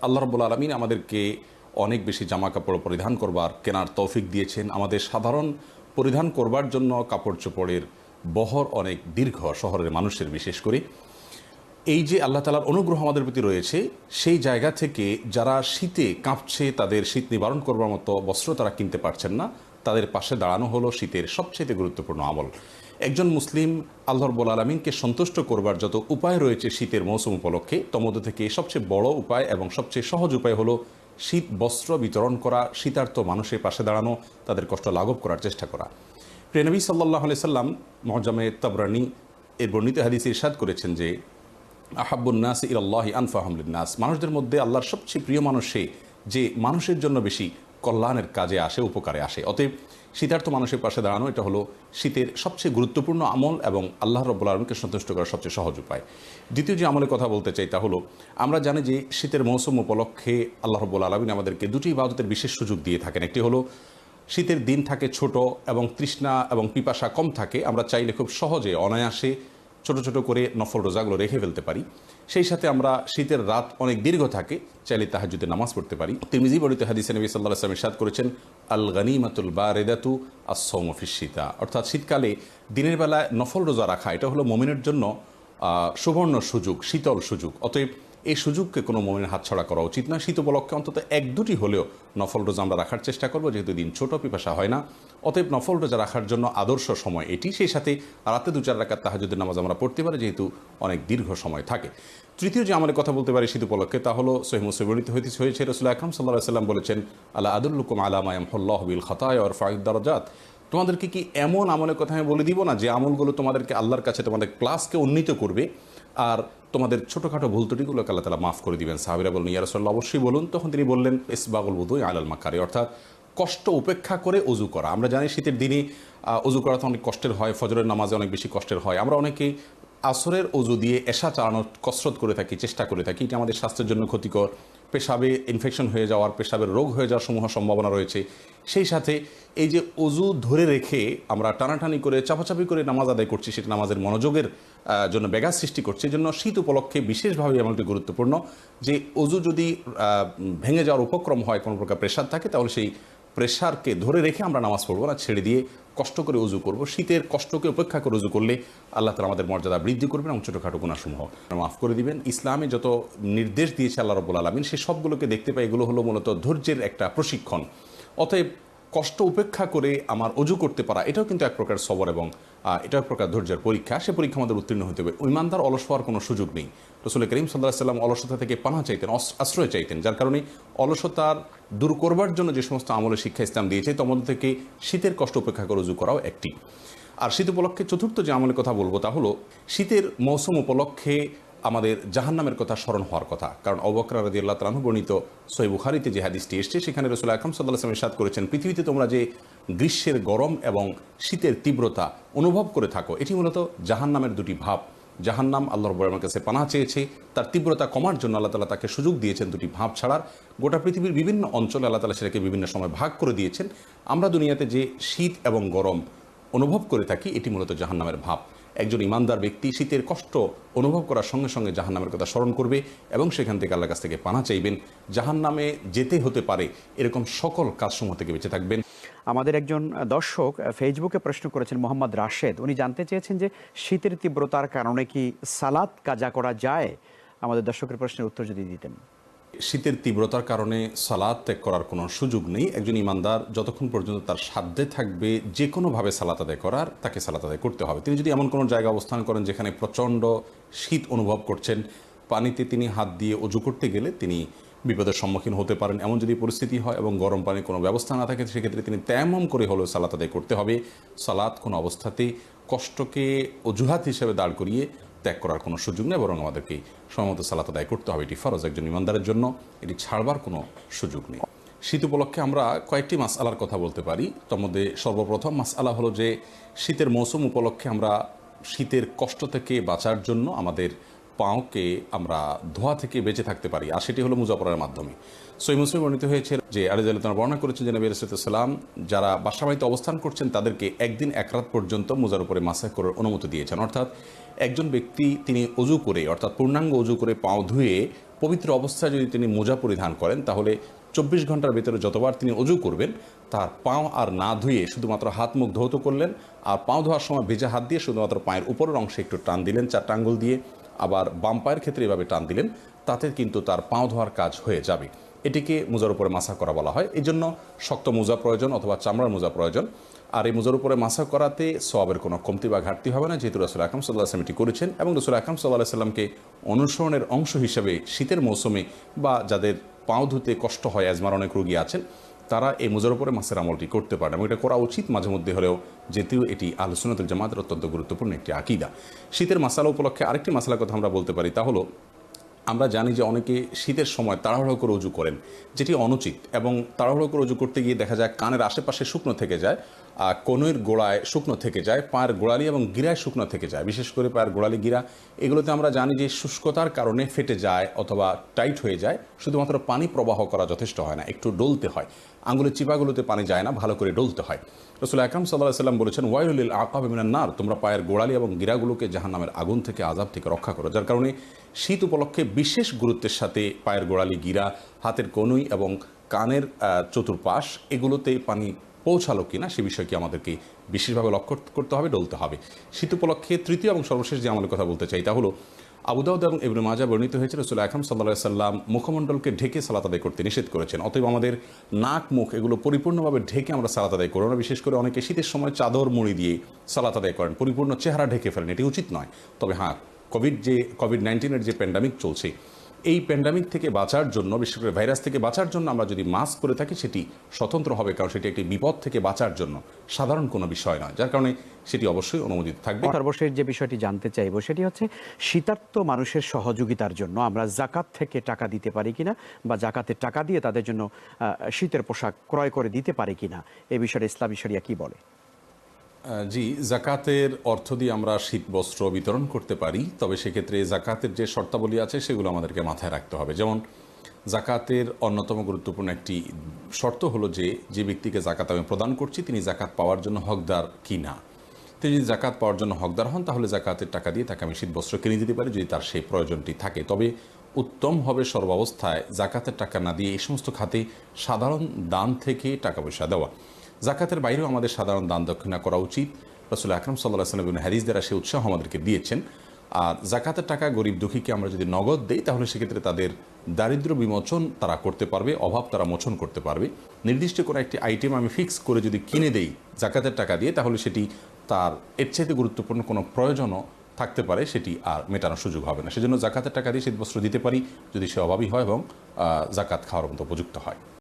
আল্লাহ রাব্বুল আলামিন আমাদেরকে অনেক বেশি জামা কাপড় পরিধান করবার কেনার তৌফিক দিয়েছেন। আমাদের সাধারণ পরিধান করবার জন্য কাপড় চোপড়ের বহর অনেক দীর্ঘ, শহরের মানুষের বিশেষ করে। এই যে আল্লাহ তাআলার অনুগ্রহ আমাদের প্রতি রয়েছে, সেই জায়গা থেকে যারা শীতে কাঁপছে, তাদের শীত নিবারণ করবার মতো বস্ত্র তারা কিনতে পারছেন না, তাদের পাশে দাঁড়ানো হলো শীতের সবচেয়ে গুরুত্বপূর্ণ আমল। একজন মুসলিম আল্লাহ রাব্বুল আলামিনকে সন্তুষ্ট করবার যত উপায় রয়েছে শীতের মৌসুম উপলক্ষে, তন্মধ্য থেকে সবচেয়ে বড় উপায় এবং সবচেয়ে সহজ উপায় হলো শীত বস্ত্র বিতরণ করা, শীতার্ত মানুষের পাশে দাঁড়ানো, তাদের কষ্ট লাঘব করার চেষ্টা করা। প্রিয় নবী সাল্লাল্লাহু আলাইহি সাল্লাম মুআজ্জামে তাবরানী এর বর্ণিত হাদিসে ইরশাদ করেছেন যে আহাব্বুন নাস ইলাল্লাহি আনফাহুম লিন্নাস, মানুষদের মধ্যে আল্লাহর সবচেয়ে প্রিয় মানুষ সে যে মানুষের জন্য বেশি কল্যাণের কাজে আসে, উপকারে আসে। অতএব শীতার্থ মানুষের পাশে দাঁড়ানো এটা হলো শীতের সবচেয়ে গুরুত্বপূর্ণ আমল এবং আল্লাহ রাব্বুল আলামিনকে সন্তুষ্ট করার সবচেয়ে সহজ উপায়। দ্বিতীয় যে আমলের কথা বলতে চাই তা হলো, আমরা জানি যে শীতের মৌসুম উপলক্ষে আল্লাহ রাব্বুল আলামিন আমাদেরকে দুটি ইবাদতের বিশেষ সুযোগ দিয়ে থাকেন। একটি হলো শীতের দিন থাকে ছোট এবং তৃষ্ণা এবং পিপাসা কম থাকে, আমরা চাইলে খুব সহজে অনায়াসে ছোট ছোট করে নফল রোজাগুলো রেখে ফেলতে পারি। সেই সাথে আমরা শীতের রাত অনেক দীর্ঘ থাকে, চাইলে তাহাজ্জুদের নামাজ পড়তে পারি। তিরমিজি বর্ণিত হাদিসে নবী সাল্লাল্লাহু আলাইহি ওয়াসাল্লাম ইরশাদ করেছেন, আল গনিমাতুল বারিদাতু আস-সাওমু ফিশ শিতা, অর্থাৎ শীতকালে দিনের বেলায় নফল রোজা রাখা এটা হলো মুমিনের জন্য সুবর্ণ সুযোগ, শীতল সুযোগ। অতএব এই সুযোগকে কোনো মুমিনের হাতছাড়া করা উচিত না। শীত উপলক্ষে অন্তত এক দুটি হলেও নফল রোজা আমরা রাখার চেষ্টা করব, যেহেতু দিন ছোট, পিপাসা হয় না। অতএব নফল রোজা রাখার জন্য আদর্শ সময় এটি। সেই সাথে রাতে 2-4 রাকাত তাহাজ্জুদের নামাজ আমরা পড়তে পারি, যেহেতু অনেক দীর্ঘ সময় থাকে। তৃতীয় যে আমলের কথা বলতে পারি শীত উপলক্ষে তা হলো সহিহ মুসলিমে বর্ণিত হয়েছে, রাসূল আকরাম সাল্লাল্লাহু আলাইহি ওয়াসাল্লাম বলেছেন, আলা আদুল্লুকুম আলা মা ইয়ামহুল্লাহু বিল খাতায়া ওয়া ইয়ারফাউদ দারাজাত, তোমাদেরকে কি এমন আমলের কথা আমি বলে দিব না যে আমলগুলো তোমাদেরকে আল্লাহর কাছে তোমাদের ক্লাসকে উন্নীত করবে আর তোমাদের ছোটোখাটো ভুল ত্রুটিগুলোকে আল্লাহ তাআলা মাফ করে দিবেন। সাহাবীরা বললেন, ইয়া রাসূলুল্লাহ অবশ্যই বলুন। তখন তিনি বললেন, ইসবাগুল উযু আলাল মাকারি, অর্থাৎ কষ্ট উপেক্ষা করে অজু করা। আমরা জানি শীতের দিনে অজু করা তো অনেক কষ্টের হয়, ফজরের নামাজে অনেক বেশি কষ্টের হয়। আমরা অনেকেই আসরের অজু দিয়ে এশা চালানোর কসরত করে থাকি, চেষ্টা করে থাকি। এটা আমাদের স্বাস্থ্যের জন্য ক্ষতিকর। পেশাবে ইনফেকশন হয়ে যাওয়ার, পেশাবের রোগ হয়ে যাওয়ার সমূহ সম্ভাবনা রয়েছে। সেই সাথে এই যে অজু ধরে রেখে আমরা টানাটানি করে চাপাচাপি করে নামাজ আদায় করছি, সেটা নামাজের মনোযোগের জন্য ব্যাঘাত সৃষ্টি করছে। এই জন্য শীত উপলক্ষে বিশেষভাবে এমনটি গুরুত্বপূর্ণ যে অজু যদি ভেঙে যাওয়ার উপক্রম হয়, কোনো প্রকার প্রেশার থাকে, তাহলে সেই প্রেশারকে ধরে রেখে আমরা নামাজ পড়বো না, ছেড়ে দিয়ে কষ্ট করে উজু করব। শীতের কষ্টকে উপেক্ষা করে উজু করলে আল্লাহ তাআলা আমাদের মর্যাদা বৃদ্ধি করবেন এবং ছোটোখাটো গুনাহসমূহ মাফ করে দিবেন। ইসলামে যত নির্দেশ দিয়েছে আল্লাহ রাব্বুল আলামিন, সে সবগুলোকে দেখতে পাই এগুলো হলো মূলত ধৈর্যের একটা প্রশিক্ষণ। অতএব কষ্ট উপেক্ষা করে আমার অজু করতে পারা এটাও কিন্তু এক প্রকার সবর এবং এটা এক প্রকার ধৈর্যের পরীক্ষা। সে পরীক্ষা আমাদের উত্তীর্ণ হতে হবে। ইমানদার অলস হওয়ার কোনো সুযোগ নেই। রাসূল করিম সাল্লাল্লাহু আলাইহি ওয়াসাল্লাম অলসতা থেকে পানাহ চাইতেন, আশ্রয় চাইতেন, যার কারণে অলসতার দূর করবার জন্য যে সমস্ত আমলের শিক্ষা ইসলাম দিয়েছে তার মধ্যে থেকে শীতের কষ্ট উপেক্ষা করে উজু করাও একটি। আর শীত উপলক্ষে চতুর্থ যে আমলের কথা বলবো তা হলো শীতের মৌসুম উপলক্ষে আমাদের জাহান্নামের কথা স্মরণ হওয়ার কথা। কারণ আবু বকর রাদিয়াল্লাহু তাআলা আনহু বর্ণিত সহিহ বুখারীতে যে হাদিসটি এসেছে, সেখানে রাসূল আকরাম সাল্লাল্লাহু আলাইহি ওয়াসাল্লাম ইরশাদ করেছেন, পৃথিবীতে তোমরা যে গ্রীষ্মের গরম এবং শীতের তীব্রতা অনুভব করে থাকো, এটি মূলত জাহান্নামের দুটি ভাব। জাহান্নাম আল্লাহ রাব্বুল আলামিনের কাছে পানাহ চেয়েছে, তার তীব্রতা কমার জন্য আল্লাহ তাআলা তাকে সুযোগ দিয়েছেন দুটি ভাব ছাড়ার। গোটা পৃথিবীর বিভিন্ন অঞ্চলে আল্লাহ তাআলা সেটাকে বিভিন্ন সময় ভাগ করে দিয়েছেন। আমরা দুনিয়াতে যে শীত এবং গরম অনুভব করে থাকি, এটি মূলত জাহান্নামের ভাব। একজন ইমানদার ব্যক্তি শীতের কষ্ট অনুভব করার সঙ্গে সঙ্গে জাহান্নামের কথা স্মরণ করবে এবং সেখান থেকে আল্লাহর কাছ থেকে পানাহ চাইবেন। জাহান্নামে যেতে হতে পারে এরকম সকল কাজসমূহ থেকে বেঁচে থাকবেন। আমাদের একজন দর্শক ফেসবুকে প্রশ্ন করেছেন, মোহাম্মদ রাশেদ, উনি জানতে চেয়েছেন যে শীতের তীব্রতার কারণে কি সালাত কাজা করা যায়? আমাদের দর্শকের প্রশ্নের উত্তর যদি দিতেন। শীতের তীব্রতার কারণে সালাত ত্যাগ করার কোনো সুযোগ নেই। একজন ইমানদার যতক্ষণ পর্যন্ত তার সাধ্যে থাকবে যে কোনোভাবে সালাত আদায় করার, তাকে সালাত আদায় করতে হবে। তিনি যদি এমন কোনো জায়গায় অবস্থান করেন যেখানে প্রচণ্ড শীত অনুভব করছেন, পানিতে তিনি হাত দিয়ে অজু করতে গেলে তিনি বিপদের সম্মুখীন হতে পারেন। এমন যদি পরিস্থিতি হয় এবং গরম পানির কোনো ব্যবস্থা না থাকে, সেক্ষেত্রে তিনি তেমন করে হলেও সালাত আদায় করতে হবে। সালাত কোনো অবস্থাতেই কষ্টকে অজুহাত হিসেবে দাঁড় করিয়ে ত্যাগ করার কোনো সুযোগ নেই, বরং আমাদেরকে সময়মত সালাত আদায় করতে হবে। এটি ফরজ একজন ইমানদারের জন্য, এটি ছাড়বার কোনো সুযোগ নেই। শীত উপলক্ষে আমরা কয়েকটি মাসআলার কথা বলতে পারি। তার মধ্যে সর্বপ্রথম মাসআলা হলো যে শীতের মৌসুম উপলক্ষে আমরা শীতের কষ্ট থেকে বাঁচার জন্য আমাদের পাওকে আমরা ধোয়া থেকে বেঁচে থাকতে পারি, আর সেটি হলো মোজা পরার মাধ্যমে। সহিহ মুসলিমে বর্ণিত হয়েছে যে আলী রাদিয়াল্লাহু তাআলা বর্ণনা করেছেন যে নবী সাল্লাল্লাহু আলাইহি ওয়াসাল্লাম যারা বাসাবাড়িতে অবস্থান করছেন তাদেরকে একদিন এক রাত পর্যন্ত মোজার উপরে মাসাহ করার অনুমতি দিয়েছেন। অর্থাৎ একজন ব্যক্তি তিনি অজু করে, অর্থাৎ পূর্ণাঙ্গ অজু করে পাও ধুয়ে পবিত্র অবস্থায় যদি তিনি মোজা পরিধান করেন তাহলে 24 ঘন্টার ভিতরে যতবার তিনি অজু করবেন তার পাও আর না ধুয়ে শুধুমাত্র হাত মুখ ধৌত করলেন, আর পাও ধোয়ার সময় ভেজা হাত দিয়ে শুধুমাত্র পায়ের উপরের অংশে একটু টান দিলেন 4টা আঙ্গুল দিয়ে, আবার বাম পায়ের ক্ষেত্রে এভাবে টান দিলেন, তাতে কিন্তু তার পাও ধোয়ার কাজ হয়ে যাবে। এটিকে মোজার উপরে মাসা করা বলা হয়। এই জন্য শক্ত মোজা প্রয়োজন অথবা চামড়ার মোজা প্রয়োজন। আর এই মোজার উপরে মাসা করাতে সওয়াবের কোনো কমতি বা ঘাটতি হবে না, যেহেতু রাসূল আকরাম সাল্লাল্লাহু আলাইহি ওয়াসাল্লাম এটি করেছেন। এবং রাসূল আকরাম সাল্লাল্লাহু আলাইহি ওয়াসাল্লামকে অনুসরণের অংশ হিসেবে শীতের মৌসুমে বা যাদের পাও ধুতে কষ্ট হয়, অ্যাজমার অনেক রোগী আছেন, তারা এই মোজার উপরে মাসের আমলটি করতে পারেন এবং এটা করা উচিত মাঝে মধ্যে হলেও, যেহেতু এটি আহলে সুন্নাত ওয়াল জামাতের অত্যন্ত গুরুত্বপূর্ণ একটি আকীদা। শীতের মাসালা উপলক্ষে আরেকটি মাসালার কথা আমরা বলতে পারি, তা হলো আমরা জানি যে অনেকে শীতের সময় তাড়াহুড়ো করে উজু করেন, যেটি অনুচিত। এবং তাড়াহুড়ো করে উজু করতে গিয়ে দেখা যায় কানের আশেপাশে শুকনো থেকে যায়, কনুইয়ের গোড়ায় শুকনো থেকে যায়, পায়ের গোড়ালি এবং গিরায় শুকনো থেকে যায়। বিশেষ করে পায়ের গোড়ালি গিরা এগুলোতে আমরা জানি যে শুষ্কতার কারণে ফেটে যায় অথবা টাইট হয়ে যায়। শুধুমাত্র পানি প্রবাহ করা যথেষ্ট হয় না, একটু ডলতে হয়। আঙ্গুলের চিপাগুলোতে পানি যায় না, ভালো করে ডলতে হয়। রাসূল আকরাম সাল্লাল্লাহু আলাইহি ওয়াসাল্লাম বলেছেন, ওয়াইলুল লিল আকাবি মিনান নার, তোমরা পায়ের গোড়ালি এবং গিরাগুলোকে জাহান্নামের আগুন থেকে, আযাব থেকে রক্ষা করো। যার কারণে শীত উপলক্ষে বিশেষ গুরুত্বের সাথে পায়ের গোড়ালি গিরা, হাতের কনুই এবং কানের চতুর্পাশ এগুলোতে পানি পৌঁছালো কিনা সে বিষয়কে আমাদেরকে বিশেষভাবে লক্ষ্য করতে হবে, ডলতে হবে। শীত উপলক্ষে তৃতীয় এবং সর্বশেষ যে আমলের কথা বলতে চাই তা হলো, আবু দাউদ এবং ইবনে মাজাহ বর্ণিত হয়েছে রাসূল আকরাম সাল্লাল্লাহু আলাইহি ওয়াসাল্লাম মুখমণ্ডলকে ঢেকে সালাত আদায় করতে নিষেধ করেছেন। অতএব আমাদের নাক মুখ এগুলো পরিপূর্ণভাবে ঢেকে আমরা সালাত আদায় করব না। বিশেষ করে অনেকে শীতের সময় চাদর মুড়ি দিয়ে সালাত আদায় করেন, পরিপূর্ণ চেহারা ঢেকে ফেলেন, এটি উচিত নয়। তবে হ্যাঁ, কোভিড-19 যে প্যান্ডামিক চলছে, এই প্যান্ডামিক থেকে বাঁচার জন্য, বিশেষ করে ভাইরাস থেকে বাঁচার জন্য আমরা যদি মাস্ক করে থাকি সেটি স্বতন্ত্র হবে, কারণ সেটি একটি বিপদ থেকে বাঁচার জন্য, সাধারণ কোনো বিষয় নয়। যার কারণে সেটি অবশ্যই অনুমোদিত থাকবে। সর্বশেষ যে বিষয়টি জানতে চাইবো সেটি হচ্ছে শীতার্ত মানুষের সহযোগিতার জন্য আমরা জাকাত থেকে টাকা দিতে পারি কিনা, বা জাকাতের টাকা দিয়ে তাদের জন্য শীতের পোশাক ক্রয় করে দিতে পারি কিনা, এই বিষয়ে ইসলামী শরিয়া কি বলে? জি, জাকাতের অর্থ দিয়ে আমরা শীত বস্ত্র বিতরণ করতে পারি, তবে সেক্ষেত্রে জাকাতের যে শর্তাবলী আছে সেগুলো আমাদেরকে মাথায় রাখতে হবে। যেমন জাকাতের অন্যতম গুরুত্বপূর্ণ একটি শর্ত হলো যে ব্যক্তিকে জাকাত আমি প্রদান করছি তিনি জাকাত পাওয়ার জন্য হকদার কি না। তিনি যদি জাকাত পাওয়ার জন্য হকদার হন তাহলে জাকাতের টাকা দিয়ে তাকে আমি শীত বস্ত্র কিনে দিতে পারি, যদি তার সেই প্রয়োজনটি থাকে। তবে উত্তম হবে সর্বাবস্থায় জাকাতের টাকা না দিয়ে এই সমস্ত খাতে সাধারণ দান থেকে টাকা পয়সা দেওয়া। জাকাতের বাইরেও আমাদের সাধারণ দান দক্ষিণা করা উচিত। রাসূল আকরাম সাল্লাল্লাহু আলাইহি ওয়াসাল্লাম হাদিস দ্বারা সে উৎসাহ আমাদেরকে দিয়েছেন। আর জাকাতের টাকা গরিব দুঃখীকে আমরা যদি নগদ দেই তাহলে সেক্ষেত্রে তাদের দারিদ্র বিমোচন তারা করতে পারবে, অভাব তারা মোচন করতে পারবে। নির্দিষ্ট কোনো একটি আইটেম আমি ফিক্স করে যদি কিনে দেই জাকাতের টাকা দিয়ে, তাহলে সেটি তার এর চাইতে গুরুত্বপূর্ণ কোনো প্রয়োজনও থাকতে পারে, সেটি আর মেটানোর সুযোগ হবে না। সেজন্য জাকাতের টাকা দিয়ে শীতবস্ত্র দিতে পারি যদি সে অভাবী হয় এবং জাকাত খাওয়ার মতো উপযুক্ত হয়।